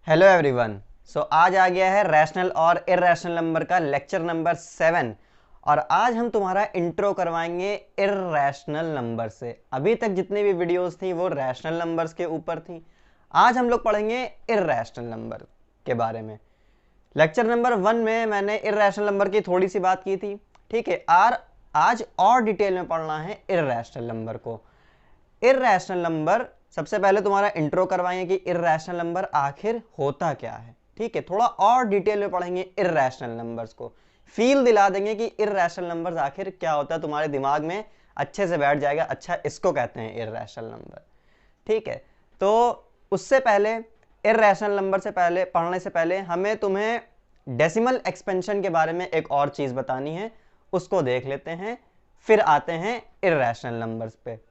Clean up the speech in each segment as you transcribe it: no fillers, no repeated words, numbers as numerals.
Hello everyone. आज आ गया है रैशनल और इर्रेशनल नंबर का लेक्चर नंबर 7 और आज हम तुम्हारा इंट्रो करवाएंगे इर्रेशनल नंबर से। अभी तक जितनी भी वीडियोस थी वो रैशनल नंबर्स के ऊपर थी। आज हम लोग पढ़ेंगे इर्रेशनल नंबर के बारे में। लेक्चर नंबर 1 में मैंने इर्रेशनल नंबर की थोड़ी सी बात की थी, ठीक है। आज और डिटेल में पढ़ना है इर्रेशनल नंबर को। इर्रेशनल नंबर सबसे पहले तुम्हारा इंट्रो करवाएंगे कि इर्रेशनल नंबर आखिर होता क्या है, ठीक है। थोड़ा और डिटेल में पढ़ेंगे इर्रेशनल नंबर्स को, फील दिला देंगे कि इर्रेशनल नंबर्स आखिर क्या होता है, तुम्हारे दिमाग में अच्छे से बैठ जाएगा। अच्छा, इसको कहते हैं इर्रेशनल नंबर, ठीक है। तो उससे पहले इर्रेशनल नंबर से पहले पढ़ने से पहले हमें तुम्हें डेसिमल एक्सपेंशन के बारे में एक और चीज बतानी है, उसको देख लेते हैं, फिर आते हैं इर्रेशनल नंबर्स पे।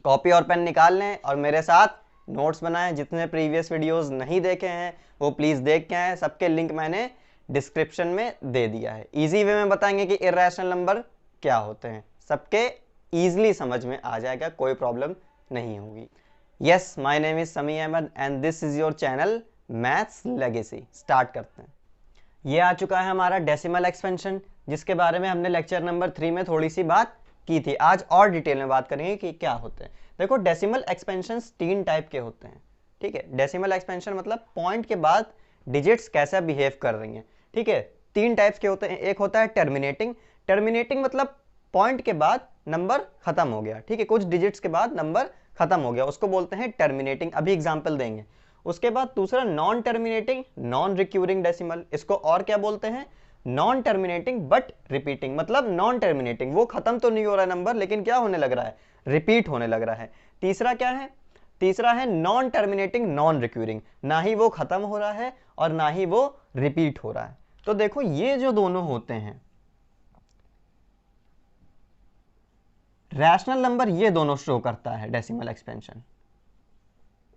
कॉपी और पेन निकाल लें और मेरे साथ नोट्स बनाएं। जितने प्रीवियस वीडियोस नहीं देखे हैं वो प्लीज़ देख के आएँ, सबके लिंक मैंने डिस्क्रिप्शन में दे दिया है। इजी वे में बताएंगे कि इर्रेशनल नंबर क्या होते हैं, सबके ईजिली समझ में आ जाएगा, कोई प्रॉब्लम नहीं होगी। Yes, my name is Sami Ahmed and this is your channel maths legacy. Start करते हैं। ये आ चुका है हमारा डेसिमल एक्सपेंशन, जिसके बारे में हमने लेक्चर नंबर 3 में थोड़ी सी बात की थी। आज और डिटेल में बात करेंगे कि क्या होते हैं। देखो, डेसिमल एक्सपेंशन 3 टाइप के होते हैं, ठीक है। डेसिमल एक्सपेंशन मतलब पॉइंट के बाद डिजिट्स कैसा बिहेव कर रही हैं, ठीक है। 3 टाइप्स के होते हैं। एक होता है टर्मिनेटिंग। टर्मिनेटिंग मतलब पॉइंट के बाद नंबर खत्म हो गया, ठीक है, कुछ डिजिट्स के बाद नंबर खत्म हो गया, उसको बोलते हैं टर्मिनेटिंग। अभी एग्जाम्पल देंगे। उसके बाद दूसरा non terminating, non recurring decimal. इसको और क्या बोलते हैं? Non terminating but repeating. मतलब नॉन टर्मिनेटिंग, वो खत्म तो नहीं हो रहा है नंबर, लेकिन क्या होने लग रहा है? रिपीट होने लग रहा है। तीसरा क्या है? तीसरा है नॉन टर्मिनेटिंग नॉन रिक्यूरिंग। ना ही वो खत्म हो रहा है और ना ही वो रिपीट हो रहा है। तो देखो, ये जो दोनों होते हैं रैशनल नंबर, ये दोनों शो करता है डेसिमल एक्सपेंशन।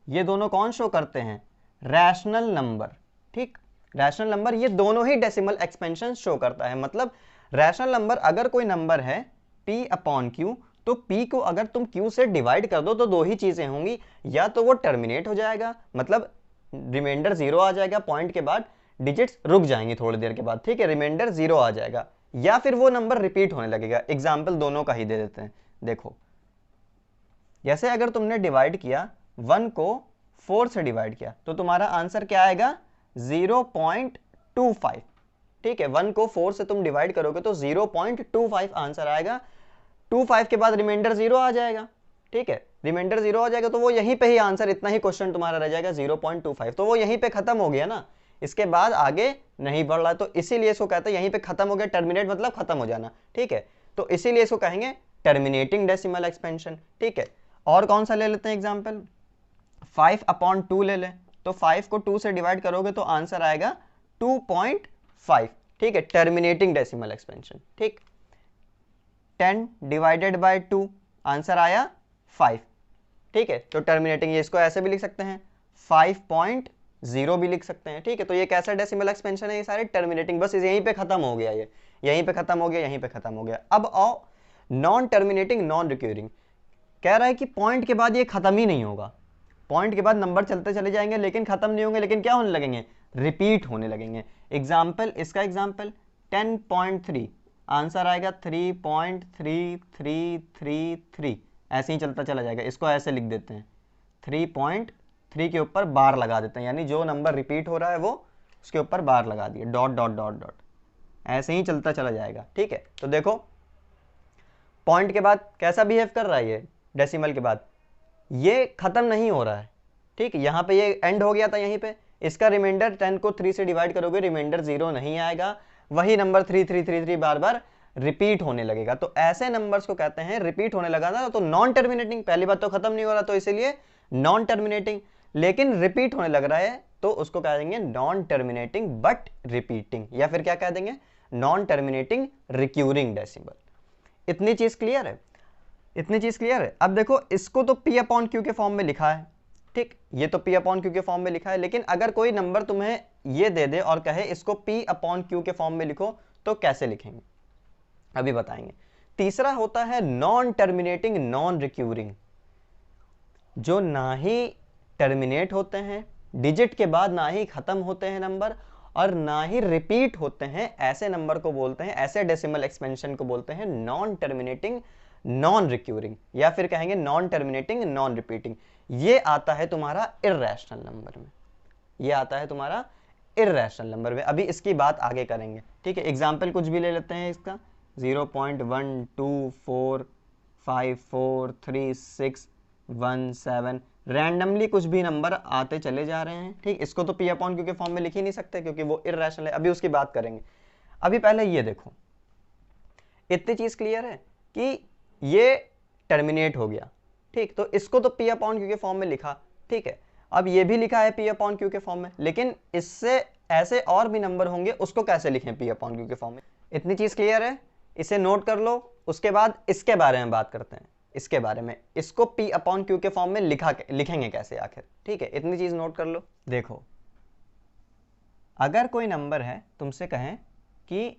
ये दोनों कौन शो करते हैं? रैशनल नंबर, ठीक। रैशनल नंबर ये दोनों ही डेसिमल एक्सपेंशन शो करता है। मतलब रैशनल नंबर अगर कोई नंबर है p अपॉन q, तो p को अगर तुम q से डिवाइड कर दो तो दो ही चीजें होंगी। या तो वो टर्मिनेट हो जाएगा, मतलब रिमाइंडर 0 आ जाएगा, पॉइंट के बाद डिजिट्स रुक जाएंगी थोड़ी देर के बाद, ठीक है, रिमाइंडर 0 आ जाएगा। या फिर वो नंबर रिपीट होने लगेगा। एग्जाम्पल दोनों का ही दे देते हैं। देखो, जैसे अगर तुमने डिवाइड किया 1 को 4 से डिवाइड किया तो तुम्हारा आंसर क्या आएगा? 0.25, ठीक है। 1 को 4 से तुम डिवाइड करोगे तो 0.25 आंसर आएगा। 25 के बाद रिमाइंडर 0 आ जाएगा, ठीक है। रिमाइंडर 0 आ जाएगा तो वो यहीं पे ही आंसर, इतना ही क्वेश्चन तुम्हारा रह जाएगा 0.25। तो वो यहीं पे खत्म हो गया ना, इसके बाद आगे नहीं बढ़ रहा। तो इसीलिए इसको कहते हैं यहीं पे खत्म हो गया। टर्मिनेट मतलब खत्म हो जाना, ठीक है। तो इसीलिए इसको कहेंगे टर्मिनेटिंग डेसिमल एक्सपेंशन, ठीक है। और कौन सा ले लेते हैं एग्जाम्पल? 5/2 ले लें। तो 5 को 2 से डिवाइड करोगे तो आंसर आएगा 2.5, ठीक है, टर्मिनेटिंग डेसिमल एक्सपेंशन, ठीक। 10 डिवाइडेड बाय 2 आंसर आया 5, ठीक है। तो टर्मिनेटिंग, ये इसको ऐसे भी लिख सकते हैं, 5.0 भी लिख सकते हैं, ठीक है। तो ये कैसा डेसिमल एक्सपेंशन है? ये सारे टर्मिनेटिंग, बस यहीं पे खत्म हो गया, ये यहीं पे खत्म हो गया, यहीं पे खत्म हो गया। अब आओ नॉन टर्मिनेटिंग नॉन रिक्यूरिंग। कह रहा है कि पॉइंट के बाद ये खत्म ही नहीं होगा, पॉइंट के बाद नंबर चलते चले जाएंगे लेकिन खत्म नहीं होंगे, लेकिन क्या होने लगेंगे? रिपीट होने लगेंगे। एग्जाम्पल, इसका एग्जाम्पल 10.3 आंसर आएगा 3.3333, ऐसे ही चलता चला जाएगा। इसको ऐसे लिख देते हैं, 3.3 के ऊपर बार लगा देते हैं, यानी जो नंबर रिपीट हो रहा है वो उसके ऊपर बार लगा दिए, डॉट डॉट डॉट डॉट, ऐसे ही चलता चला जाएगा, ठीक है। तो देखो, पॉइंट के बाद कैसा बिहेव कर रहा है ये? डेसिमल के बाद ये खत्म नहीं हो रहा है, ठीक। यहाँ पे ये एंड हो गया था यहीं पे, इसका रिमाइंडर 10 को 3 से डिवाइड करोगे रिमाइंडर 0 नहीं आएगा, वही नंबर 3333 बार बार रिपीट होने लगेगा। तो ऐसे नंबर्स को कहते हैं, रिपीट होने लगा ना तो नॉन टर्मिनेटिंग। पहली बात तो खत्म नहीं हो रहा, तो इसीलिए नॉन टर्मिनेटिंग, लेकिन रिपीट होने लग रहा है तो उसको कह देंगे नॉन टर्मिनेटिंग बट रिपीटिंग, या फिर क्या कह देंगे? Non terminating recurring decimal. इतनी चीज क्लियर है? इतनी चीज क्लियर है? अब देखो, इसको तो p अपॉन क्यू के फॉर्म में लिखा है, ठीक, ये तो p अपॉन क्यू के फॉर्म में लिखा है। लेकिन अगर कोई नंबर तुम्हें ये दे दे और कहे इसको p अपॉन क्यू के फॉर्म में लिखो, तो कैसे लिखेंगे? अभी बताएंगे। तीसरा होता है नॉन टर्मिनेटिंग नॉन रिक्यूरिंग, जो ना ही टर्मिनेट होते हैं डिजिट के बाद ना ही खत्म होते हैं नंबर और ना ही रिपीट होते हैं, ऐसे नंबर को बोलते हैं, ऐसे डेसिमल एक्सपेंशन को बोलते हैं नॉन टर्मिनेटिंग नॉन रिक्यूरिंग, या फिर कहेंगे नॉन टर्मिनेटिंग नॉन रिपीटिंग। ये आता है तुम्हारा इर्रेशनल नंबर में, ये आता है तुम्हारा इर्रेशनल नंबर में। अभी इसकी बात आगे करेंगे, ठीक है। एग्जाम्पल कुछ भी ले लेते हैं इसका, 0.1254543617, रैंडमली कुछ भी नंबर आते चले जा रहे हैं, ठीक। इसको तो पी अपॉन क्यू के फॉर्म में लिख ही नहीं सकते क्योंकि वो इर्रेशनल है, अभी उसकी बात करेंगे। अभी पहले ये देखो, इतनी चीज क्लियर है कि ये टर्मिनेट हो गया, ठीक। तो इसको तो पी अपॉन क्यू के फॉर्म में लिखा, ठीक है। अब ये भी लिखा है पी अपॉन क्यू के फॉर्म में, लेकिन इससे ऐसे और भी नंबर होंगे, उसको कैसे लिखें पी अपॉन क्यू के फॉर्म में। इतनी चीज क्लियर है, इसे नोट कर लो। उसके बाद इसके बारे में बात करते हैं, इसके बारे में, इसको पी अपॉन क्यू के फॉर्म में लिखेंगे कैसे आखिर, ठीक है। इतनी चीज नोट कर लो। देखो, अगर कोई नंबर है, तुमसे कहें कि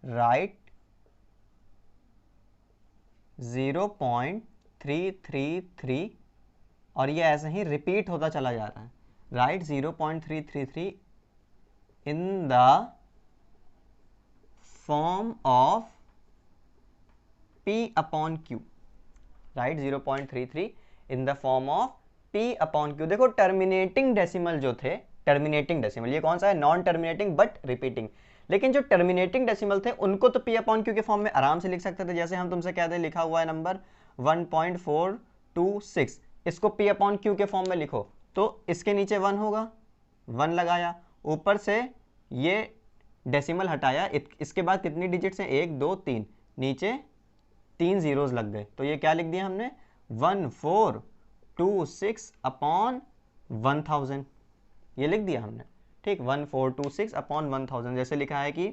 राइट 0.333 और ये ऐसे ही रिपीट होता चला जा रहा है, right 0.333 in the form of P upon Q, right 0.33 in the form of P upon Q। देखो टर्मिनेटिंग डेसिमल जो थे, टर्मिनेटिंग डेसिमल, ये कौन सा है, नॉन टर्मिनेटिंग बट रिपीटिंग, लेकिन जो टर्मिनेटिंग डेसिमल थे उनको तो P अपॉन Q के फॉर्म में आराम से लिख सकते थे। जैसे हम तुमसे कहते हैं, लिखा हुआ है नंबर 1.426, इसको P अपॉन Q के फॉर्म में लिखो, तो इसके नीचे 1 होगा, 1 लगाया, ऊपर से ये डेसिमल हटाया, इसके बाद कितनी डिजिट्स हैं, 1 2 3, नीचे 3 जीरोस लग गए, तो ये क्या लिख दिया हमने, 1426 अपॉन 1000, ये लिख दिया हमने, ठीक। 1426 अपॉन 1000, जैसे लिखा है कि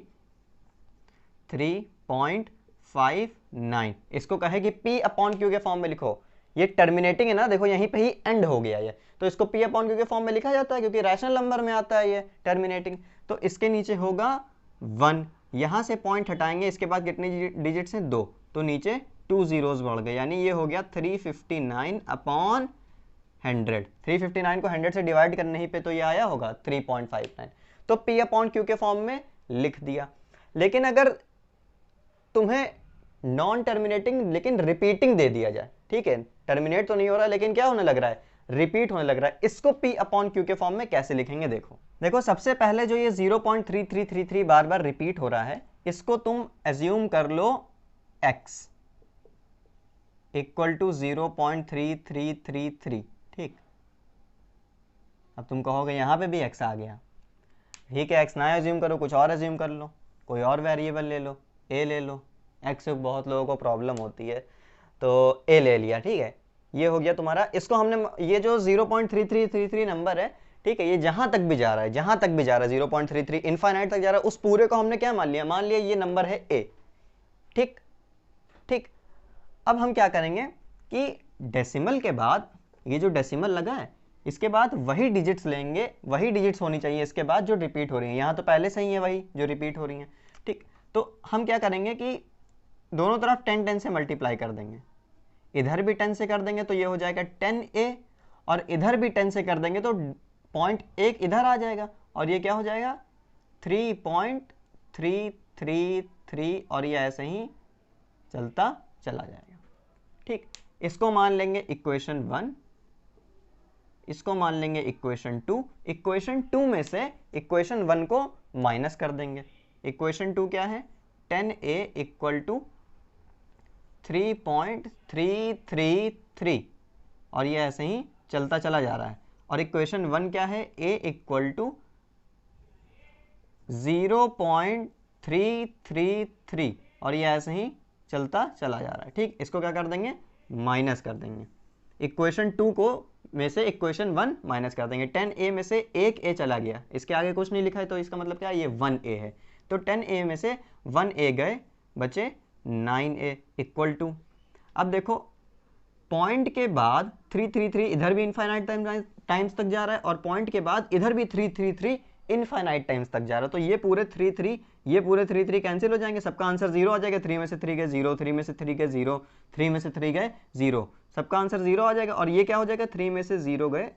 3.59, इसको कहे कि P अपॉन Q के फॉर्म में लिखो। ये टर्मिनेटिंग है ना, देखो यहीं पे ही एंड हो गया ये, तो इसको P अपॉन Q के फॉर्म में लिखा जाता है क्योंकि रैशनल नंबर में आता है ये टर्मिनेटिंग। तो इसके नीचे होगा 1, यहाँ से पॉइंट हटाएंगे, इसके बाद कितनी डिजिट्स हैं, 2, तो नीचे 2 जीरोस बढ़ गए, यानी ये हो गया 359 अपॉन 100। 359 को 100 से डिवाइड करने ही पे तो ये आया होगा 3.59, तो P अपॉन Q के फॉर्म में लिख दिया। लेकिन अगर तुम्हें नॉन टर्मिनेटिंग लेकिन रिपीटिंग दे दिया जाए, ठीक है, टर्मिनेट तो नहीं हो रहा लेकिन क्या होने लग रहा है, रिपीट होने लग रहा है, इसको P अपॉन Q के फॉर्म में कैसे लिखेंगे। देखो सबसे पहले जो ये 0.3333 बार बार रिपीट हो रहा है, इसको तुम एज्यूम कर लो x इक्वल टू 0.3333, ठीक। अब तुम कहोगे यहाँ पे भी x आ गया, ठीक है, x ना एज्यूम करो, कुछ और एज्यूम कर लो, कोई और वेरिएबल ले लो, a ले लो, x से बहुत लोगों को प्रॉब्लम होती है तो a ले लिया, ठीक है। ये हो गया तुम्हारा, इसको हमने, ये जो 0.3333 नंबर है, ठीक है, ये जहां तक भी जा रहा है, जहां तक भी जा रहा है 0.33 इनफाइनाइट तक जा रहा है, उस पूरे को हमने क्या मान लिया, मान लिया ये नंबर है a, ठीक ठीक। अब हम क्या करेंगे कि डेसिमल के बाद, ये जो डेसिमल लगा है, इसके बाद वही डिजिट्स लेंगे, वही डिजिट्स होनी चाहिए इसके बाद जो रिपीट हो रही है, यहाँ तो पहले से ही है वही जो रिपीट हो रही हैं, ठीक। तो हम क्या करेंगे कि दोनों तरफ 10 10 से मल्टीप्लाई कर देंगे, इधर भी 10 से कर देंगे तो ये हो जाएगा 10a, और इधर भी 10 से कर देंगे तो 0.1 इधर आ जाएगा, और ये क्या हो जाएगा 3.333, और ये ऐसे ही चलता चला जाएगा, ठीक। इसको मान लेंगे इक्वेशन 1, इसको मान लेंगे इक्वेशन 2, इक्वेशन 2 में से इक्वेशन 1 को माइनस कर देंगे। इक्वेशन 2 क्या है, 10a इक्वल टू 3.333, और ये ऐसे ही चलता चला जा रहा है। और इक्वेशन 1 क्या है, a इक्वल टू 0.333, और ये ऐसे ही चलता चला जा रहा है, ठीक। इसको क्या कर देंगे, माइनस कर देंगे, इक्वेशन 2 को में से इक्वेशन 1 माइनस कर देंगे। 10a में से एक a चला गया, इसके आगे कुछ नहीं लिखा है, तो इसका मतलब क्या है, ये 1a है, तो 10a में से 1a गए, बचे 9a इक्वल टू, अब देखो पॉइंट के बाद 333 इधर भी इनफाइनाइट टाइम्स तक जा रहा है, और पॉइंट के बाद इधर भी 333 इनफाइनाइट टाइम्स तक जा रहा है, तो ये पूरे 3 कैंसिल हो जाएंगे, सबका आंसर 0 आ जाएगा। 3 में से 3 गए 0, 3 में से 3 गए 0, 3 में से 3 गए 0, सबका आंसर 0 आ जाएगा। और ये क्या हो जाएगा, 3 में से 0 गए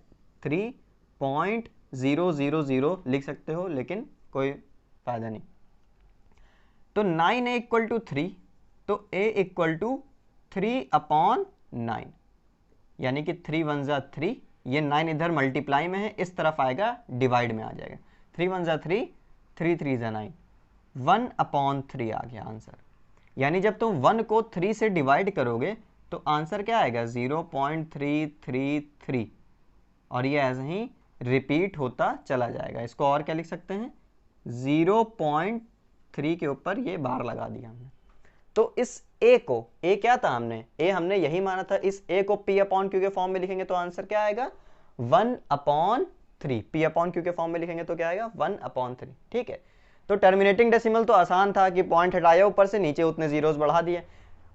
3.000 लिख सकते हो, लेकिन कोई फायदा नहीं। तो 9a इक्वल टू 3, तो a इक्वल टू 3/9, यानी कि 3 1 जा 3, ये 9 इधर मल्टीप्लाई में है, इस तरफ आएगा डिवाइड में आ जाएगा। 3 1 जा 3, 3 3 जा 9, 1/3 आ गया आंसर। यानी जब तुम 1 को 3 से डिवाइड करोगे तो आंसर क्या आएगा, 0.333, और ये ऐसे ही रिपीट होता चला जाएगा। इसको और क्या लिख सकते हैं, 0.3 के ऊपर ये बार लगा दिया हमने। तो इस a को, a क्या था हमने यही माना था, इस a को p/q के फॉर्म में लिखेंगे तो आंसर क्या आएगा, 1/3। p/q के फॉर्म में लिखेंगे तो क्या आएगा, 1/3। ठीक है, तो टर्मिनेटिंग डेसिमल तो आसान था कि पॉइंट हटाया ऊपर से, नीचे उतने जीरोस बढ़ा दिए।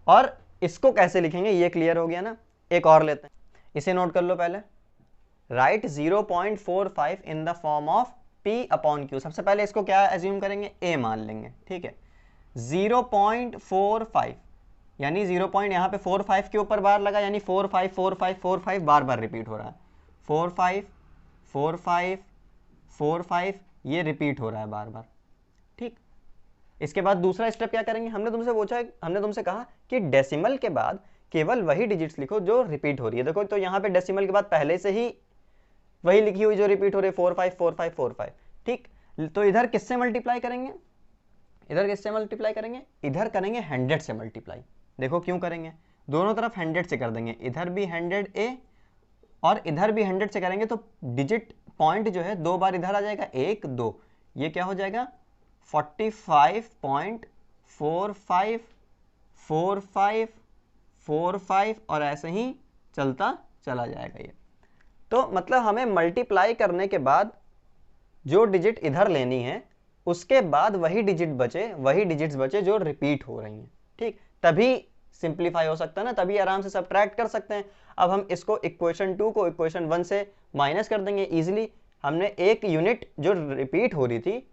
और इसको कैसे लिखेंगे ये क्लियर हो गया ना। एक और लेते हैं, इसे नोट कर लो पहले। Right 0.45 in the form of p/q। सबसे पहले इसको क्या एज्यूम करेंगे, a मान लेंगे। ठीक है, 0.45 यानी 0. यहाँ पे 45 के ऊपर बार लगा, यानी 45 45 45 बार बार रिपीट हो रहा है। 45 45 45 ये रिपीट हो रहा है बार बार। ठीक, इसके बाद दूसरा स्टेप क्या करेंगे, हमने तुमसे कहा कि डेसिमल के बाद केवल वही डिजिट्स लिखो जो रिपीट हो रही है। देखो तो यहाँ पे डेसिमल के बाद पहले से ही वही लिखी हुई जो रिपीट हो रही है, 45 45 45। ठीक, तो इधर किससे मल्टीप्लाई करेंगे, इधर करेंगे 100 से मल्टीप्लाई। देखो क्यों करेंगे, दोनों तरफ 100 से कर देंगे, इधर भी 100a और इधर भी 100 से करेंगे तो डिजिट पॉइंट जो है 2 बार इधर आ जाएगा, 1 2, ये क्या हो जाएगा 45.454545 और ऐसे ही चलता चला जाएगा ये। तो मतलब हमें मल्टीप्लाई करने के बाद जो डिजिट इधर लेनी है उसके बाद वही डिजिट्स बचे जो रिपीट हो रही हैं। ठीक, तभी सिंप्लीफाई हो सकता है ना, तभी आराम से सब्ट्रैक्ट कर सकते हैं। अब हम इसको इक्वेशन 2 को इक्वेशन 1 से माइनस कर देंगे इजीली। हमने एक यूनिट जो रिपीट हो रही थी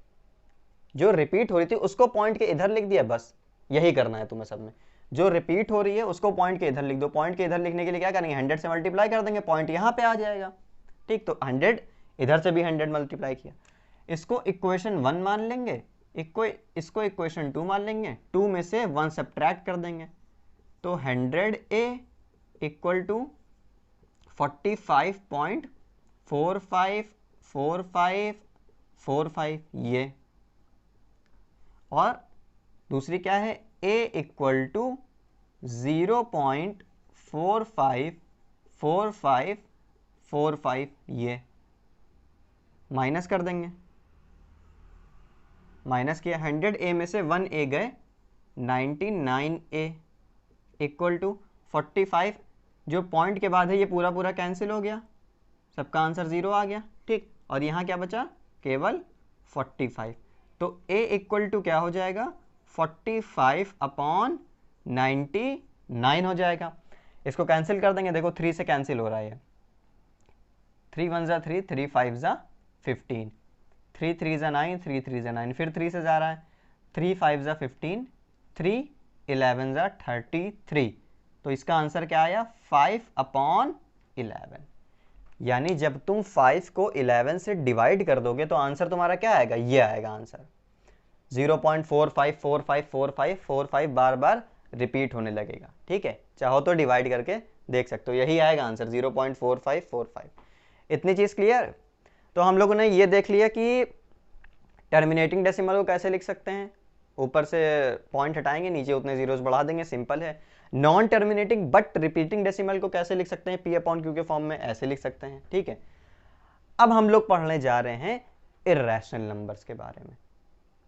उसको पॉइंट के इधर लिख दिया, बस यही करना है तुम्हें सब में। जो रिपीट हो रही है उसको पॉइंट के इधर लिख दो। पॉइंट के इधर लिखने के लिए क्या करेंगे, 100 से मल्टीप्लाई कर देंगे, पॉइंट यहाँ पे आ जाएगा। ठीक, तो 100 इधर से भी 100 मल्टीप्लाई किया, इसको इक्वेशन 1 मान लेंगे, इसको इक्वेशन 2 मान लेंगे, 2 में से 1 सब्ट्रैक्ट कर देंगे, तो 100a इक्वल टू 45.454545 ये। और दूसरी क्या है, a इक्वल टू 0.454545 ये। माइनस कर देंगे, माइनस किया, 100a में से 1a गए 99a इक्वल टू 45, जो पॉइंट के बाद है ये पूरा पूरा कैंसिल हो गया, सबका आंसर 0 आ गया। ठीक, और यहाँ क्या बचा, केवल 45। तो a इक्वल टू क्या हो जाएगा, 45/99 हो जाएगा। इसको कैंसिल कर देंगे, देखो 3 से कैंसिल हो रहा है, 3 1 जा 3, 3 5 जा 15, 3 3 जा 9, 3 3 जा 9, फिर 3 से जा रहा है, 3 5 जा 15, 3 11 जा 33। तो इसका आंसर क्या आया, 5/11। यानी जब तुम 5 को 11 से डिवाइड कर दोगे तो आंसर तुम्हारा क्या आएगा, ये आएगा आंसर। 0.45454545 बार बार रिपीट होने लगेगा। ठीक है, चाहो तो डिवाइड करके देख सकते हो, यही आएगा आंसर 0.4545। इतनी चीज़ क्लियर। तो हम लोगों ने ये देख लिया कि टर्मिनेटिंग डेसिमल को कैसे लिख सकते हैं, ऊपर से पॉइंट हटाएंगे, नीचे उतने जीरोस बढ़ा देंगे, सिंपल है। Non terminating but repeating decimal को कैसे लिख सकते हैं, p/q के फॉर्म में ऐसे लिख सकते हैं। ठीक है, अब हम लोग पढ़ने जा रहे हैं इर्रेशनल नंबर्स के बारे में।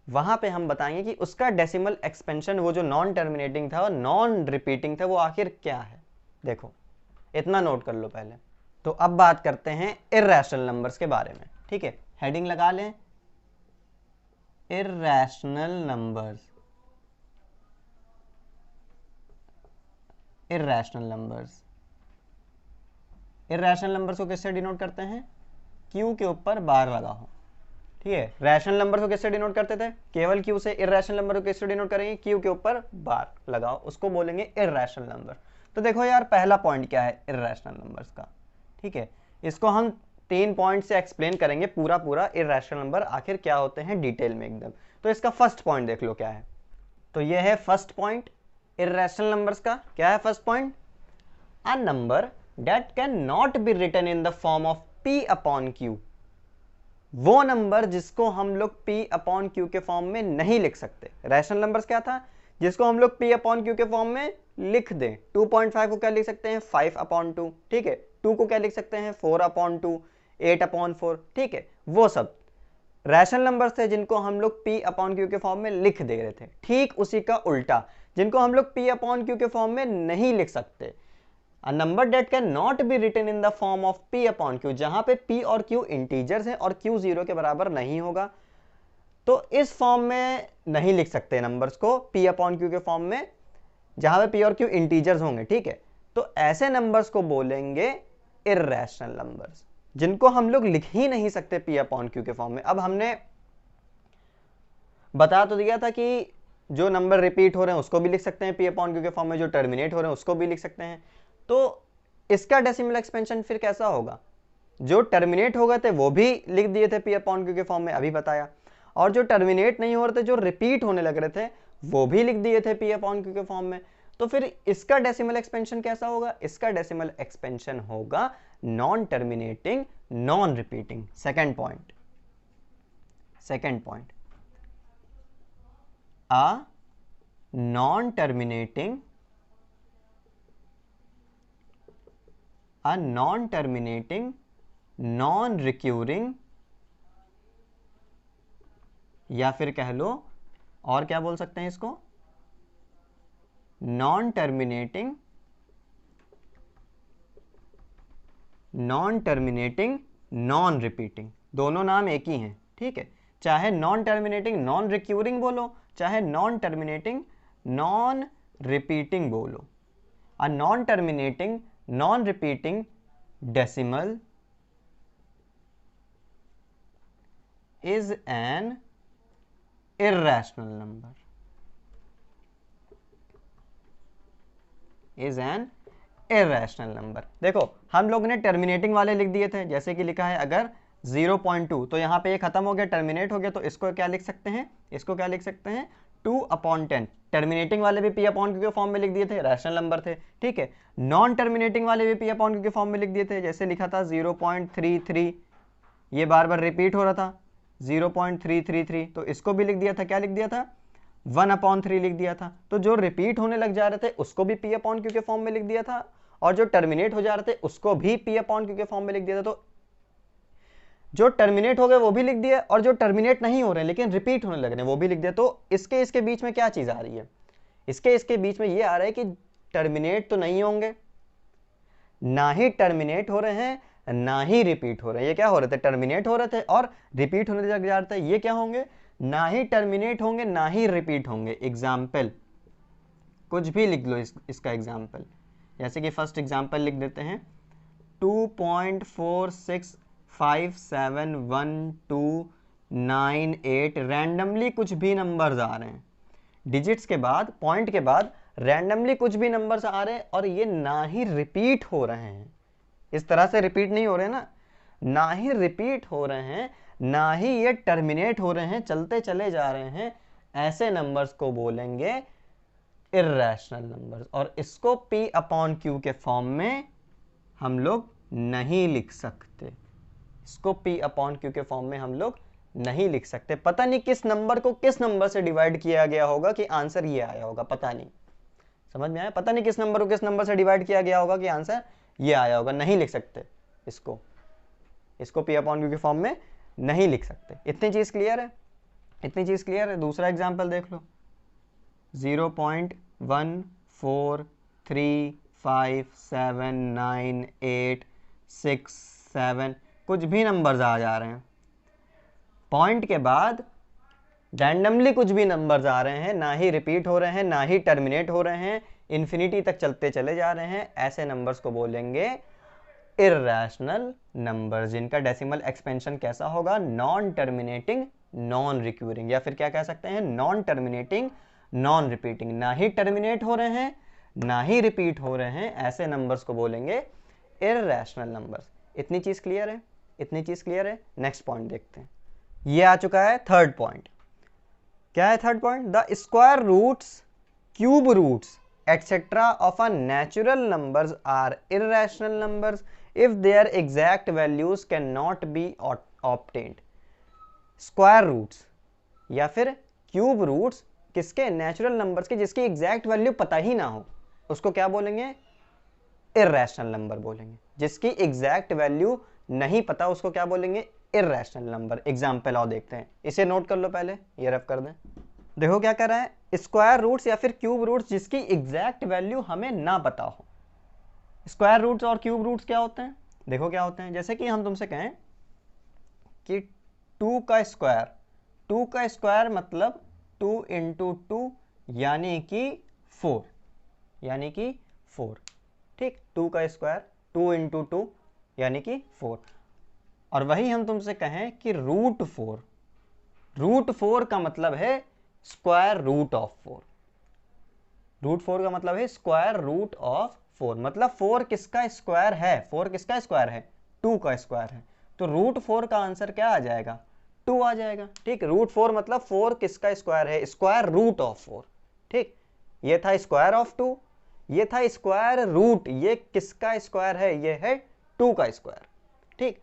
वहां पे हम बताएंगे कि उसका डेसिमल एक्सपेंशन, वो जो नॉन टर्मिनेटिंग था और नॉन रिपीटिंग था, वो आखिर क्या है। देखो इतना नोट कर लो पहले। तो अब बात करते हैं इर्रेशनल नंबर्स के बारे में। ठीक है, हेडिंग लगा लें, इर्रेशनल नंबर्स। इर्रेशनल नंबर्स को किससे डिनोट करते हैं, Q के ऊपर बार लगा हो। ठीक है। रैशनल नंबर को किससे डिनोट करते थे, केवल क्यू से। इर्रेशनल नंबर को किससे डिनोट करेंगे, क्यू के ऊपर बार लगाओ, उसको बोलेंगे इर्रेशनल नंबर। तो देखो यार पहला पॉइंट क्या है इर्रेशनल नंबर्स का, ठीक है। इसको हम 3 पॉइंट से एक्सप्लेन करेंगे पूरा पूरा इर्रेशनल नंबर आखिर क्या होते हैं डिटेल में एकदम। तो इसका फर्स्ट पॉइंट देख लो क्या है। तो ये है फर्स्ट पॉइंट इर्रेशनल नंबर्स का। क्या है first point, a number that can not be written in the form of p upon q, वो नंबर जिसको हम लोग p अपॉन क्यू के फॉर्म में नहीं लिख सकते। रैशनल नंबर्स क्या था, जिसको हम लोग p अपॉन क्यू के फॉर्म में लिख दें। 2.5 को क्या लिख सकते हैं, 5 अपॉन 2, ठीक है। 2 को क्या लिख सकते हैं, 4 अपॉन 2, 8 अपॉन 4, ठीक है। वो सब रैशनल नंबर्स थे जिनको हम लोग p अपॉन क्यू के फॉर्म में लिख दे रहे थे। ठीक उसी का उल्टा, जिनको हम लोग p अपॉन क्यू के फॉर्म में नहीं लिख सकते, A number that can not be written in the form of p upon q, जहां पे p और q इंटीजर्स हैं और q 0 के बराबर नहीं होगा, तो इस फॉर्म में नहीं लिख सकते नंबर्स को p अपॉन q के फॉर्म में, जहां पे p और q इंटीजर्स होंगे, ठीक है। तो ऐसे नंबर्स को बोलेंगे इर्रेशनल नंबर्स, जिनको हम लोग लिख ही नहीं सकते p अपॉन q के फॉर्म में। अब हमने बता तो दिया था कि जो नंबर रिपीट हो रहे हैं उसको भी लिख सकते हैं p अपॉन q के फॉर्म में, जो टर्मिनेट हो रहे हैं उसको भी लिख सकते हैं। तो इसका डेसिमल एक्सपेंशन फिर कैसा होगा, जो टर्मिनेट हो गए थे वो भी लिख दिए थे p अपॉन क्यू के फॉर्म में, अभी बताया, और जो टर्मिनेट नहीं हो रहे थे, जो रिपीट होने लग रहे थे, वो भी लिख दिए थे p अपॉन क्यू के फॉर्म में। तो फिर इसका डेसिमल एक्सपेंशन कैसा होगा, इसका डेसिमल एक्सपेंशन होगा non terminating non repeating. Second point a non terminating non recurring, या फिर कह लो और क्या बोल सकते हैं इसको, नॉन टर्मिनेटिंग नॉन रिपीटिंग। दोनों नाम एक ही हैं, ठीक है। चाहे नॉन टर्मिनेटिंग नॉन रिक्यूरिंग बोलो, चाहे नॉन टर्मिनेटिंग नॉन रिपीटिंग बोलो। A non terminating non repeating decimal is an irrational number, देखो हम लोग ने टर्मिनेटिंग वाले लिख दिए थे, जैसे कि लिखा है अगर 0.2, तो यहाँ पे ये खत्म हो गया, टर्मिनेट हो गया, तो इसको क्या लिख सकते हैं, इसको क्या लिख सकते हैं 2/10। टर्मिनेटिंग वाले भी p अपॉन क्यू के फॉर्म में लिख दिए थे, रैशनल नंबर थे, ठीक है। नॉन टर्मिनेटिंग वाले भी p अपॉन क्यू के फॉर्म में लिख दिए थे, जैसे लिखा था 0.33, ये बार बार रिपीट हो रहा था 0.333, तो इसको भी लिख दिया था, क्या लिख दिया था 1/3 लिख दिया था। तो जो रिपीट होने लग जा रहे थे उसको भी p अपॉन क्यू के फॉर्म में लिख दिया था, और जो टर्मिनेट हो जा रहे थे उसको भी p अपॉन क्यू के फॉर्म में लिख दिया था। तो जो टर्मिनेट हो गए वो भी लिख दिया, और जो टर्मिनेट नहीं हो रहे लेकिन रिपीट होने लग रहे हैं वो भी लिख दिया। तो इसके बीच में क्या चीज आ रही है, इसके बीच में ये आ रहा है कि टर्मिनेट तो नहीं होंगे, ना ही टर्मिनेट हो रहे हैं, ना ही रिपीट हो रहे हैं। ये क्या हो रहे थे, टर्मिनेट हो रहे थे और रिपीट होने लग जा रहे थे। ये क्या होंगे, ना ही टर्मिनेट होंगे ना ही रिपीट होंगे। एग्जाम्पल कुछ भी लिख लो इसका एग्जाम्पल, जैसे कि फर्स्ट एग्जाम्पल लिख देते हैं 2.46571298, रैंडमली कुछ भी नंबर्स आ रहे हैं, डिजिट्स के बाद पॉइंट के बाद रैंडमली कुछ भी नंबर्स आ रहे हैं, और ये ना ही रिपीट हो रहे हैं, इस तरह से रिपीट नहीं हो रहे ना, ना ही रिपीट हो रहे हैं, ना ही ये टर्मिनेट हो रहे हैं, चलते चले जा रहे हैं, ऐसे नंबर्स को बोलेंगे इर्रेशनल नंबर्स। और इसको p अपॉन क्यू के फॉर्म में हम लोग नहीं लिख सकते, इसको p अपॉन क्यू के फॉर्म में हम लोग नहीं लिख सकते। पता नहीं किस नंबर को किस नंबर से डिवाइड किया गया होगा कि आंसर ये आया होगा, पता नहीं, समझ में आया, पता नहीं किस नंबर को किस नंबर से डिवाइड किया गया होगा कि आंसर ये आया होगा, नहीं लिख सकते इसको p अपॉन क्यू के फॉर्म में नहीं लिख सकते। इतनी चीज क्लियर है, इतनी चीज क्लियर है। दूसरा एग्जांपल देख लो 0.143579867, कुछ भी नंबर्स आ जा रहे हैं, पॉइंट के बाद रैंडमली कुछ भी नंबर्स आ रहे हैं, ना ही रिपीट हो रहे हैं ना ही टर्मिनेट हो रहे हैं, इन्फिनिटी तक चलते चले जा रहे हैं, ऐसे नंबर्स को बोलेंगे इर्रेशनल नंबर जिनका डेसिमल एक्सपेंशन कैसा होगा, नॉन टर्मिनेटिंग नॉन रिक्यूरिंग, या फिर क्या कह सकते हैं, नॉन टर्मिनेटिंग नॉन रिपीटिंग। ना ही टर्मिनेट हो रहे हैं ना ही रिपीट हो रहे हैं, ऐसे नंबर्स को बोलेंगे इर्रेशनल नंबर्स। इतनी चीज क्लियर है, इतनी चीज क्लियर है। नेक्स्ट पॉइंट देखते हैं, ये आ चुका है थर्ड पॉइंट। क्या है third point? The square roots, cube roots etcetera of a natural numbers are irrational numbers if their exact values can not be obtained. Square roots या फिर क्यूब रूट्स किसके? नेचुरल नंबर्स के, जिसकी exact value पता ही ना हो, उसको क्या बोलेंगे? इर्रेशनल नंबर बोलेंगे। जिसकी एग्जैक्ट वैल्यू नहीं पता उसको क्या बोलेंगे? Irrational number. एग्जाम्पल और देखते हैं, इसे नोट कर लो पहले, ये रफ कर दें। देखो क्या कर रहा है, स्क्वायर रूट्स या फिर क्यूब रूट्स जिसकी एग्जैक्ट वैल्यू हमें ना पता हो। स्क्वायर रूट्स और क्यूब रूट्स क्या होते हैं? देखो क्या होते हैं, जैसे कि हम तुमसे कहें कि 2 का स्क्वायर, 2 का स्क्वायर मतलब 2 इंटू 2 यानी कि 4, यानी कि 4। ठीक, 2 का स्क्वायर 2 इंटू 2 यानी कि 4। और वही हम तुमसे कहें कि रूट 4, रूट 4 का मतलब है स्क्वायर रूट ऑफ 4। रूट 4 का मतलब है स्क्वायर रूट ऑफ 4, मतलब 4 किसका स्क्वायर है? 4 किसका स्क्वायर है? 2 का स्क्वायर है। तो रूट 4 का आंसर क्या आ जाएगा? 2 आ जाएगा। ठीक, रूट 4 मतलब 4 किसका स्क्वायर है? Square root of 4। ठीक, ये था स्क्वायर ऑफ 2, ये था स्क्वायर रूट, ये किसका स्क्वायर है? ये है 2 का स्क्वायर। ठीक,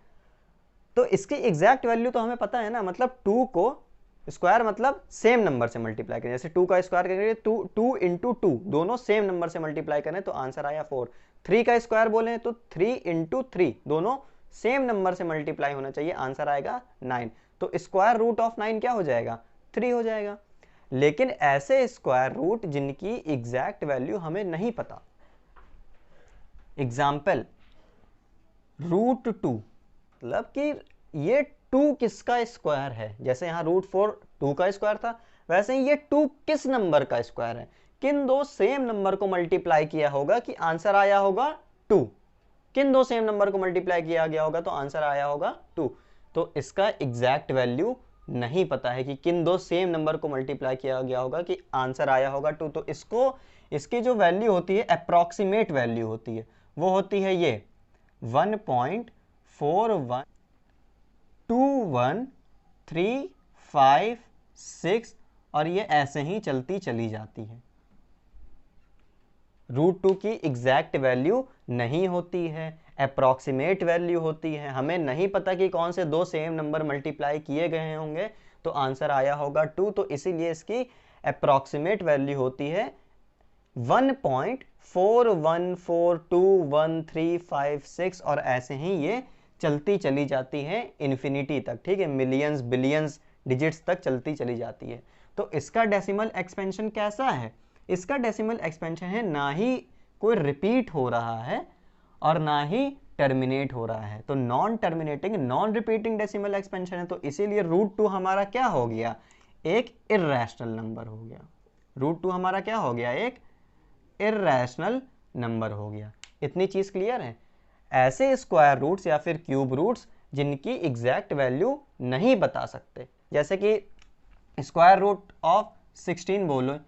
तो इसकी एग्जैक्ट वैल्यू तो हमें पता है ना, मतलब 2 को स्क्वायर मतलब सेम नंबर से मल्टीप्लाई करें, जैसे 2 का स्क्वायर करेंगे 2 इंटू 2, दोनों सेम नंबर से मल्टीप्लाई करें तो आंसर आया 4। 3 का स्क्वायर बोले तो 3 इंटू 3, दोनों सेम नंबर से मल्टीप्लाई होना चाहिए, आंसर आएगा 9। तो स्क्वायर रूट ऑफ 9 क्या हो जाएगा? 3 हो जाएगा। लेकिन ऐसे स्क्वायर रूट जिनकी एग्जैक्ट वैल्यू हमें नहीं पता, एग्जाम्पल रूट 2, मतलब कि ये 2 किसका स्क्वायर है? जैसे यहां रूट 4 2 का स्क्वायर था, वैसे ही ये 2 किस नंबर का स्क्वायर है? किन दो सेम नंबर को मल्टीप्लाई किया होगा कि आंसर आया होगा 2? किन दो सेम नंबर को मल्टीप्लाई किया गया होगा तो आंसर आया होगा 2? तो इसका एग्जैक्ट वैल्यू नहीं पता है कि किन दो सेम नंबर को मल्टीप्लाई किया गया होगा कि आंसर आया होगा 2। तो इसको, इसकी जो वैल्यू होती है अप्रॉक्सीमेट वैल्यू होती है, वो होती है ये 1.412135 और ये ऐसे ही चलती चली जाती है। रूट 2 की एग्जैक्ट वैल्यू नहीं होती है, अप्रॉक्सीमेट वैल्यू होती है। हमें नहीं पता कि कौन से दो सेम नंबर मल्टीप्लाई किए गए होंगे तो आंसर आया होगा 2। तो इसीलिए इसकी अप्रॉक्सीमेट वैल्यू होती है 1.41421356 और ऐसे ही ये चलती चली जाती है इन्फिनिटी तक। ठीक है, मिलियंस बिलियंस डिजिट्स तक चलती चली जाती है। तो इसका डेसिमल एक्सपेंशन कैसा है? इसका डेसिमल एक्सपेंशन है ना ही कोई रिपीट हो रहा है और ना ही टर्मिनेट हो रहा है, तो non terminating non repeating decimal expansion है। तो इसीलिए रूट 2 हमारा क्या हो गया? एक इर्रेशनल नंबर हो गया। रूट 2 हमारा क्या हो गया? एक इर्रेशनल नंबर हो गया। इतनी चीज क्लियर है? ऐसे स्क्वायर रूट्स या फिर क्यूब रूट्स जिनकी एग्जैक्ट वैल्यू नहीं बता सकते, जैसे कि स्क्वायर रूट ऑफ 16 बोलो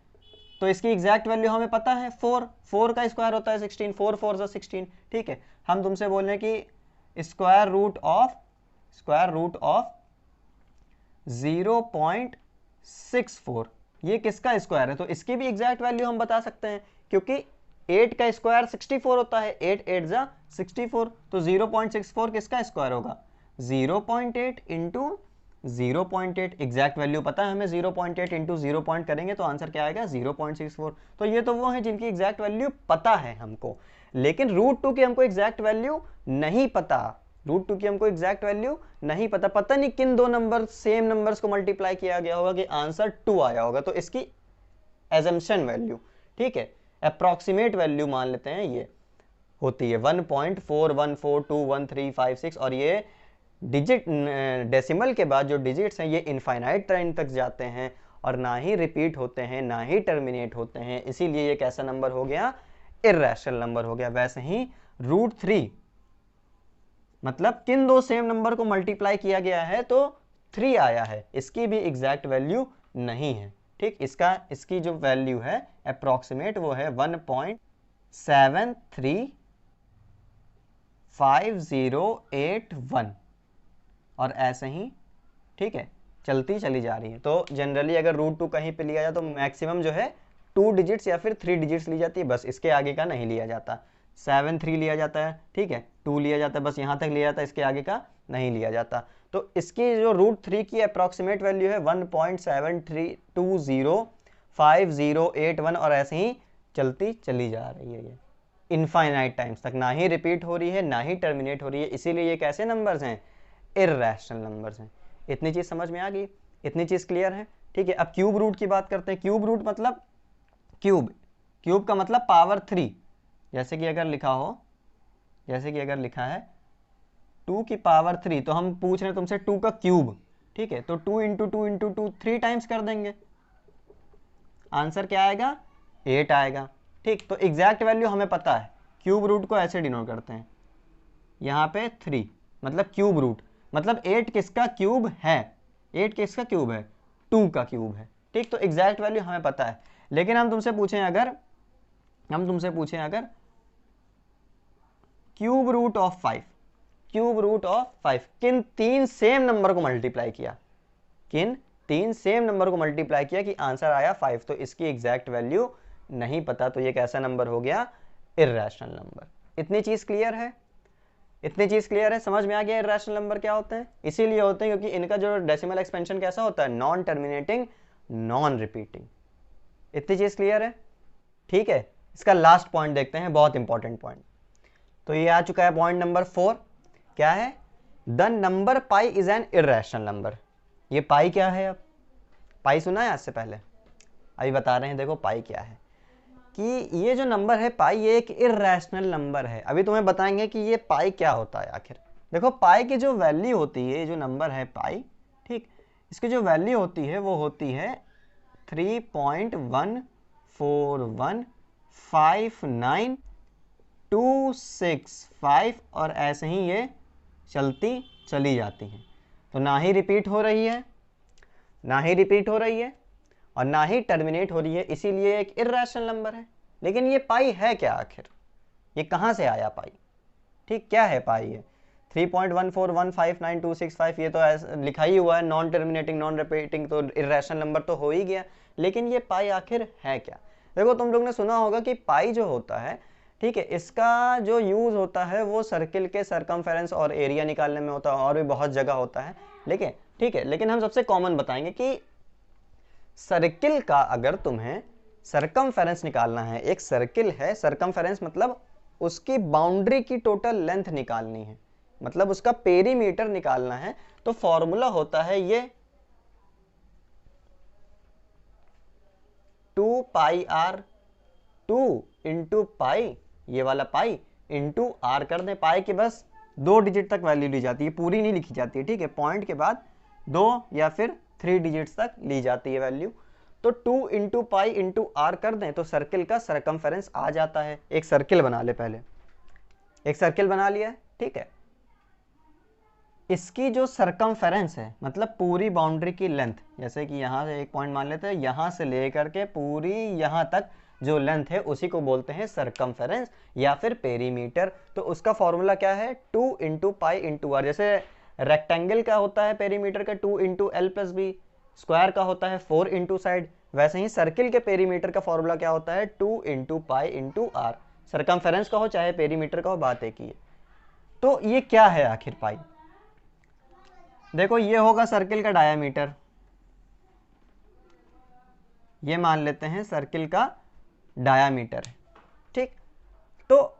तो इसकी एग्जैक्ट वैल्यू हमें पता है 4 का स्क्वायर होता है 16, 4 4 16। ठीक है, हम तुमसे बोल रहे हैं कि स्क्वायर रूट ऑफ 0.64 ये किसका स्क्वायर है? तो इसकी भी एग्जैक्ट वैल्यू हम बता सकते हैं, क्योंकि 8 का स्क्वायर 64 होता है, 8 8 जा 64, तो 0.64 किसका स्क्वायर होगा? 0.8 इंटू 0.8। एग्जैक्ट वैल्यू पता है हमें, 0.8 इंटू 0 पॉइंट करेंगे तो आंसर क्या आएगा? 0.64। तो ये तो वो है जिनकी एग्जैक्ट वैल्यू पता है हमको, लेकिन रूट 2 की हमको एग्जैक्ट वैल्यू नहीं पता। रूट 2 की हमको एग्जैक्ट वैल्यू नहीं पता, पता नहीं किन दो नंबर सेम नंबर्स को मल्टीप्लाई किया गया होगा कि आंसर 2 आया होगा। तो इसकी एजम्पशन वैल्यू, ठीक है, अप्रॉक्सीमेट वैल्यू मान लेते हैं, ये होती है 1.41421356 और ये डिजिट डेसिमल के बाद जो डिजिट्स हैं ये इनफाइनाइट टाइम तक जाते हैं और ना ही रिपीट होते हैं ना ही टर्मिनेट होते हैं, इसीलिए ये कैसा नंबर हो गया? इर्रेशनल नंबर हो गया। वैसे ही रूट 3 मतलब किन दो सेम नंबर को मल्टीप्लाई किया गया है तो 3 आया है, इसकी भी एग्जैक्ट वैल्यू नहीं है। ठीक, इसकी जो वैल्यू है अप्रोक्सीमेट वो है 1.735081 और ऐसे ही, ठीक है, चलती चली जा रही है। तो जनरली अगर √2 कहीं पे लिया जाए तो मैक्सिमम जो है 2 डिजिट्स या फिर 3 डिजिट्स ली जाती है, बस इसके आगे का नहीं लिया जाता। 7 3 लिया जाता है, ठीक है, 2 लिया जाता है, बस यहाँ तक लिया जाता है, इसके आगे का नहीं लिया जाता। तो इसकी जो √3 की अप्रॉक्सीमेट वैल्यू है 1.73205081 और ऐसे ही चलती चली जा रही है ये इनफाइनाइट टाइम्स तक, ना ही रिपीट हो रही है ना ही टर्मिनेट हो रही है। इसीलिए ये कैसे नंबर्स हैं, इर्रेशनल नंबर्स हैं। इतनी चीज समझ में आ गई, इतनी चीज क्लियर है। ठीक है, अब क्यूब रूट की बात करते हैं। क्यूब रूट मतलब क्यूब का मतलब पावर 3। जैसे कि अगर लिखा लिखा है 2 की पावर 3 तो हम पूछ रहे हैं तुमसे 2 का क्यूब, ठीक है, तो 2 इंटू 2 इंटू 2 3 टाइम्स कर देंगे, आंसर क्या आएगा, 8 आएगा। ठीक, तो एग्जैक्ट वैल्यू हमें पता है। क्यूब रूट को ऐसे डिनोट करते हैं, यहाँ पे 3 मतलब क्यूब रूट मतलब 8 किसका क्यूब है, 8 किसका क्यूब है, 2 का क्यूब है। ठीक, तो एग्जैक्ट वैल्यू हमें पता है। लेकिन हम तुमसे पूछें अगर क्यूब रूट ऑफ 5 किन 3 सेम नंबर को मल्टीप्लाई किया, कि आंसर आया 5, तो इसकी एग्जैक्ट वैल्यू नहीं पता, तो ये कैसा नंबर हो गया, इर्रेशनल नंबर। इतनी चीज क्लियर है, समझ में आ गया इर्रेशनल नंबर क्या होते हैं। इसीलिए होते हैं क्योंकि इनका जो डेसिमल एक्सपेंशन कैसा होता है, नॉन टर्मिनेटिंग नॉन रिपीटिंग। इतनी चीज क्लियर है, ठीक है। इसका लास्ट पॉइंट देखते हैं, बहुत इंपॉर्टेंट पॉइंट। तो ये आ चुका है पॉइंट नंबर 4, क्या है, the number pi is an irrational number. ये पाई क्या है, अब पाई सुना है आज से पहले, अभी बता रहे हैं, देखो पाई क्या है, कि ये जो नंबर है पाई, ये एक इर्रेशनल नंबर है। अभी तुम्हें बताएंगे कि ये पाई क्या होता है आखिर। देखो पाई की जो वैल्यू होती है, जो नंबर है पाई, ठीक, इसकी जो वैल्यू होती है वो होती है 3.1415925 और ऐसे ही ये चलती चली जाती हैं। तो ना ही रिपीट हो रही है और ना ही टर्मिनेट हो रही है, इसीलिए एक इर्रेशनल नंबर है। लेकिन ये पाई है क्या आखिर, ये कहाँ से आया पाई, ठीक, क्या है पाई ये 3.1415925, ये तो लिखा ही हुआ है नॉन टर्मिनेटिंग नॉन रिपीटिंग, तो इर्रेशनल नंबर तो हो ही गया। लेकिन ये पाई आखिर है क्या। देखो तुम लोग ने सुना होगा कि पाई जो होता है, ठीक है, इसका जो यूज होता है वो सर्किल के सरकमफेरेंस और एरिया निकालने में होता है, और भी बहुत जगह होता है, लेकिन ठीक है, लेकिन हम सबसे कॉमन बताएंगे कि सर्किल का अगर तुम्हें सरकमफेरेंस निकालना है, एक सर्किल है, सरकमफेरेंस मतलब उसकी बाउंड्री की टोटल लेंथ निकालनी है, मतलब उसका पेरीमीटर निकालना है, तो फॉर्मूला होता है ये 2 पाई आर, 2 इंटू पाई, ये वाला पाई इंटू आर कर दें। पाई के बस 2 डिजिट तक वैल्यू ली जाती है, पूरी नहीं लिखी जाती है, ठीक है, पॉइंट के बाद 2 या फिर 3 डिजिट्स तक ली जाती है वैल्यू। तो 2 इंटू पाई इंटू आर कर दें तो सर्किल का सरकमफेरेंस आ जाता है। एक सर्किल बना ले, पहले एक सर्किल बना लिया है, ठीक है, इसकी जो सरकमफेरेंस है मतलब पूरी बाउंड्री की लेंथ, जैसे कि यहाँ से एक पॉइंट मान लेते हैं, यहाँ से लेकर के पूरी यहाँ तक जो लेंथ है उसी को बोलते हैं सरकमफेरेंस या फिर पेरीमीटर। तो उसका फॉर्मूला क्या है, 2 इंटू पाई इंटू आर। जैसे रेक्टेंगल का होता है पेरीमीटर का 2 into L plus B, square का होता है 4 इंटू साइड, वैसे ही सर्किल के पेरीमीटर का फॉर्मूला क्या होता है, 2 into pi into R. Circumference का हो चाहे पेरीमीटर का हो, बात एक ही है। तो ये क्या है आखिर पाई, देखो ये होगा सर्किल का डायामीटर, ये मान लेते हैं सर्किल का डायामीटर है, ठीक। तो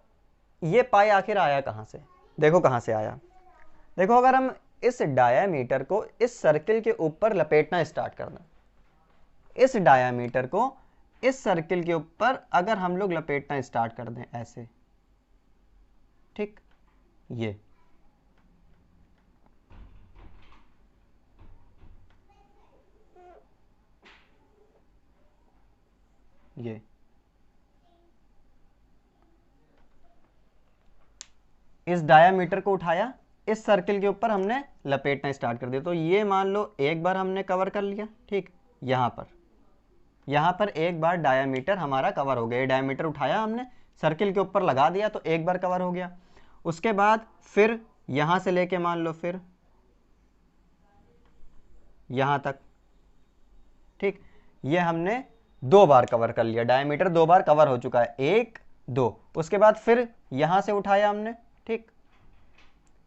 ये पाई आखिर आया कहाँ से, देखो कहाँ से आया। देखो अगर हम इस डायामीटर को इस सर्किल के ऊपर लपेटना स्टार्ट कर दें, इस डायामीटर को इस सर्किल के ऊपर अगर हम लोग लपेटना स्टार्ट कर दें ऐसे, ठीक, ये इस डायामीटर को उठाया, इस सर्किल के ऊपर हमने लपेटना स्टार्ट कर दिया। तो ये मान लो एक बार हमने कवर कर लिया, ठीक, यहाँ पर एक बार डायामीटर हमारा कवर हो गया। डायामीटर उठाया हमने, सर्किल के ऊपर लगा दिया, तो एक बार कवर हो गया। उसके बाद फिर यहाँ से लेके मान लो फिर यहाँ तक, ठीक, ये हमने 2 बार कवर कर लिया। डायमीटर 2 बार कवर हो चुका है, 1 2। उसके बाद फिर यहां से उठाया हमने, ठीक,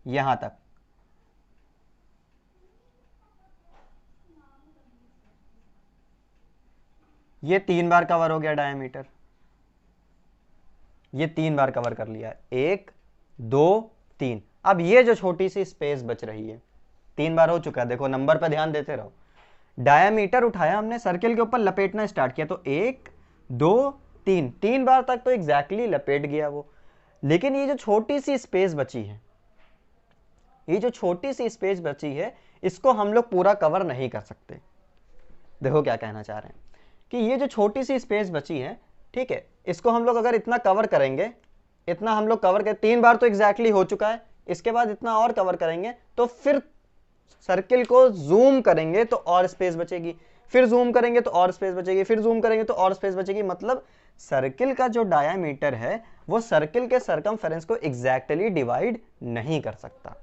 यहां तक, ये 3 बार कवर हो गया डायमीटर। ये 3 बार कवर कर लिया, 1 2 3। अब ये जो छोटी सी स्पेस बच रही है, 3 बार हो चुका है, देखो नंबर पे ध्यान देते रहो। डायमीटर उठाया हमने, सर्किल के ऊपर लपेटना स्टार्ट किया, तो 1 2 3, 3 बार तक तो एग्जैक्टली लपेट गया वो। लेकिन ये जो छोटी सी स्पेस बची है, ये जो छोटी सी स्पेस बची है, इसको हम लोग पूरा कवर नहीं कर सकते। देखो क्या कहना चाह रहे हैं कि ये जो छोटी सी स्पेस बची है, ठीक है, इसको हम लोग अगर इतना कवर करेंगे, इतना हम लोग कवर करें, 3 बार तो एग्जैक्टली हो चुका है, इसके बाद इतना और कवर करेंगे, तो फिर सर्किल को जूम करेंगे तो और स्पेस बचेगी, फिर जूम करेंगे तो और स्पेस बचेगी, फिर जूम करेंगे तो और स्पेस बचेगी। मतलब सर्किल का जो डायामीटर है वो सर्किल के सरकमफेरेंस को एग्जैक्टली डिवाइड नहीं कर सकता।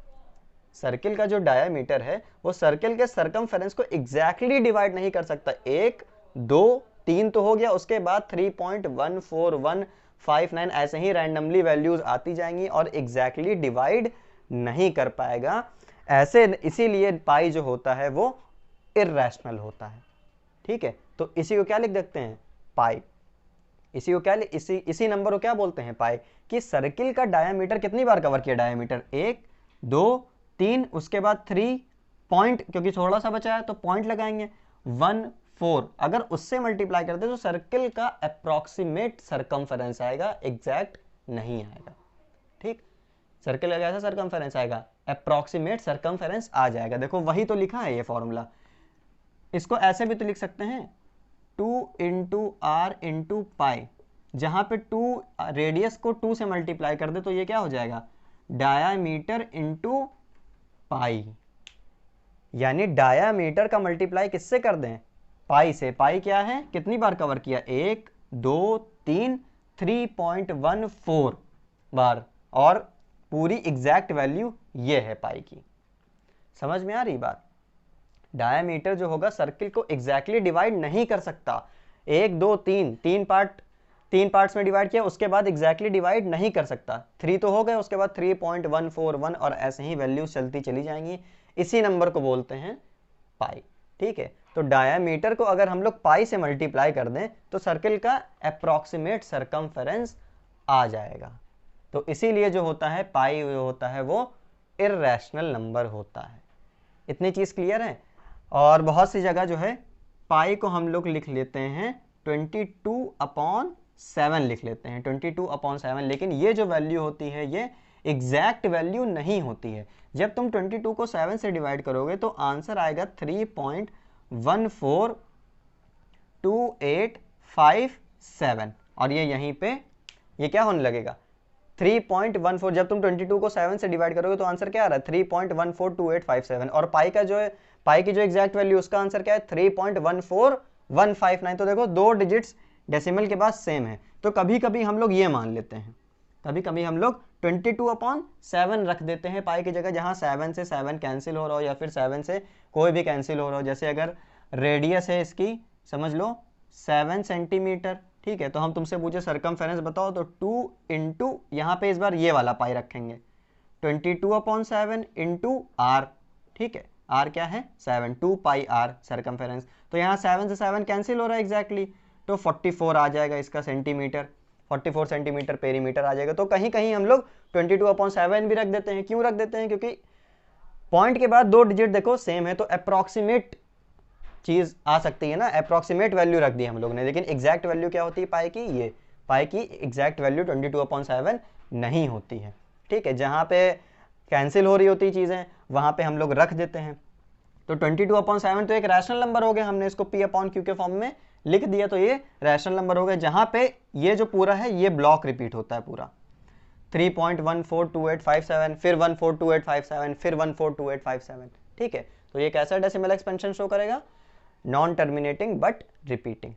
सर्किल का जो डायामीटर है वो सर्किल के सरकमफेरेंस को एग्जैक्टली डिवाइड नहीं कर सकता। 1 2 3 तो हो गया, उसके बाद 3.14159 ऐसे ही रैंडमली वैल्यूज आती जाएंगी और एग्जैक्टली डिवाइड नहीं कर पाएगा। ऐसे इसीलिए पाई जो होता है वो इर्रेशनल होता है, ठीक है। तो इसी को क्या लिख सकते हैं, पाई। इसी को क्या इसी नंबर को क्या बोलते हैं, पाई। कि सर्किल का डायामीटर कितनी बार कवर किया, डायामीटर 1 2 3, उसके बाद 3 पॉइंट, क्योंकि थोड़ा सा बचा है तो पॉइंट लगाएंगे, 1 4। अगर उससे मल्टीप्लाई करते तो सर्किल का अप्रॉक्सीमेट सरकमफेरेंस आएगा, एग्जैक्ट नहीं आएगा, ठीक। सर्किल का कैसा सरकमफेरेंस आएगा, अप्रॉक्सीमेट सरकमफेरेंस आ जाएगा। देखो वही तो लिखा है ये फॉर्मूला। इसको ऐसे भी तो लिख सकते हैं, 2 इंटू आर इंटू पाई, जहां पे 2 रेडियस को 2 से मल्टीप्लाई कर दे तो ये क्या हो जाएगा, डायामीटर इंटू पाई। यानी डायामीटर का मल्टीप्लाई किससे कर दें, पाई से। पाई क्या है, कितनी बार कवर किया, 1 2 3, 3.14 बार, और पूरी एग्जैक्ट वैल्यू ये है पाई की। समझ में आ रही बात। डायामीटर जो होगा सर्किल को एग्जैक्टली डिवाइड नहीं कर सकता। 1 2 3, 3 पार्ट्स में डिवाइड किया, उसके बाद एग्जैक्टली डिवाइड नहीं कर सकता। 3 तो हो गए, उसके बाद 3.141 और ऐसे ही वैल्यूज चलती चली जाएंगी। इसी नंबर को बोलते हैं पाई, ठीक है। तो डायामीटर को अगर हम लोग पाई से मल्टीप्लाई कर दें तो सर्किल का अप्रॉक्सीमेट सरकमफेरेंस आ जाएगा। तो इसीलिए जो होता है पाई जो होता है वो इर्रेशनल नंबर होता है। इतनी चीज क्लियर है। और बहुत सी जगह जो है पाई को हम लोग लिख लेते हैं 22/7 लिख लेते हैं, 22/7। लेकिन ये जो वैल्यू होती है ये एग्जैक्ट वैल्यू नहीं होती है। जब तुम 22 को 7 से डिवाइड करोगे तो आंसर आएगा 3.142857 और ये यहीं पे ये क्या होने लगेगा, 3.14। जब तुम 22 को 7 से डिवाइड करोगे तो आंसर क्या आ रहा है, 3.142857। और पाई का जो है, पाई की जो एग्जैक्ट वैल्यू उसका आंसर क्या है, 3.14159। तो देखो 2 डिजिट्स डेसिमल के बाद सेम है। तो कभी कभी हम लोग ये मान लेते हैं, कभी कभी हम लोग 22/7 रख देते हैं पाई की जगह, जहां 7 से 7 कैंसिल हो रहा हो या फिर 7 से कोई भी कैंसिल हो रहा हो। जैसे अगर रेडियस है इसकी, समझ लो 7 सेंटीमीटर, ठीक है, तो हम तुमसे पूछे सरकमफेरेंस बताओ, तो 2 इंटू यहाँ पे इस बार ये वाला पाई रखेंगे, 22/7 इंटू आर, ठीक है, आर क्या है 7, 2 पाई आर सरकमफेरेंस। तो यहाँ 7 से 7 कैंसिल हो रहा है एग्जैक्टली, तो 44 आ जाएगा इसका सेंटीमीटर, 44 सेंटीमीटर पेरीमीटर आ जाएगा। तो कहीं कहीं हम लोग 22/7 भी रख देते हैं। क्यों रख देते हैं, क्योंकि पॉइंट के बाद 2 डिजिट देखो सेम है, तो अप्रॉक्सीमेट चीज आ सकती है ना, अप्रॉक्सीमेट वैल्यू रख दी हम लोग ने। लेकिन एग्जैक्ट वैल्यू क्या होती है पाई की, ये पाई की एग्जैक्ट वैल्यू 22/7 नहीं होती है, ठीक है। जहां पे कैंसिल हो रही होती चीजें वहां पे हम लोग रख देते हैं। तो 22/7 तो एक रैशनल नंबर हो गया, हमने इसको P/Q के फॉर्म में लिख दिया, तो ये रैशनल नंबर हो गया। जहां पे ये जो पूरा है ये ब्लॉक रिपीट होता है पूरा, 3.142857, फिर 142857, फिर 142857। ठीक है, तो ये कैसा डेसिमल एक्सपेंशन शो करेगा? Non terminating but repeating.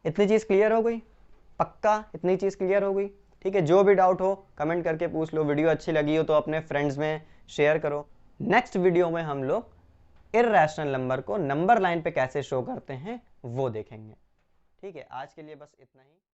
इतनी चीज़ क्लियर हो गई? पक्का इतनी चीज़ क्लियर हो गई? ठीक है, जो भी डाउट हो कमेंट करके पूछ लो। वीडियो अच्छी लगी हो तो अपने फ्रेंड्स में शेयर करो। नेक्स्ट वीडियो में हम लोग इर्रेशनल नंबर को नंबर लाइन पे कैसे शो करते हैं वो देखेंगे। ठीक है, आज के लिए बस इतना ही।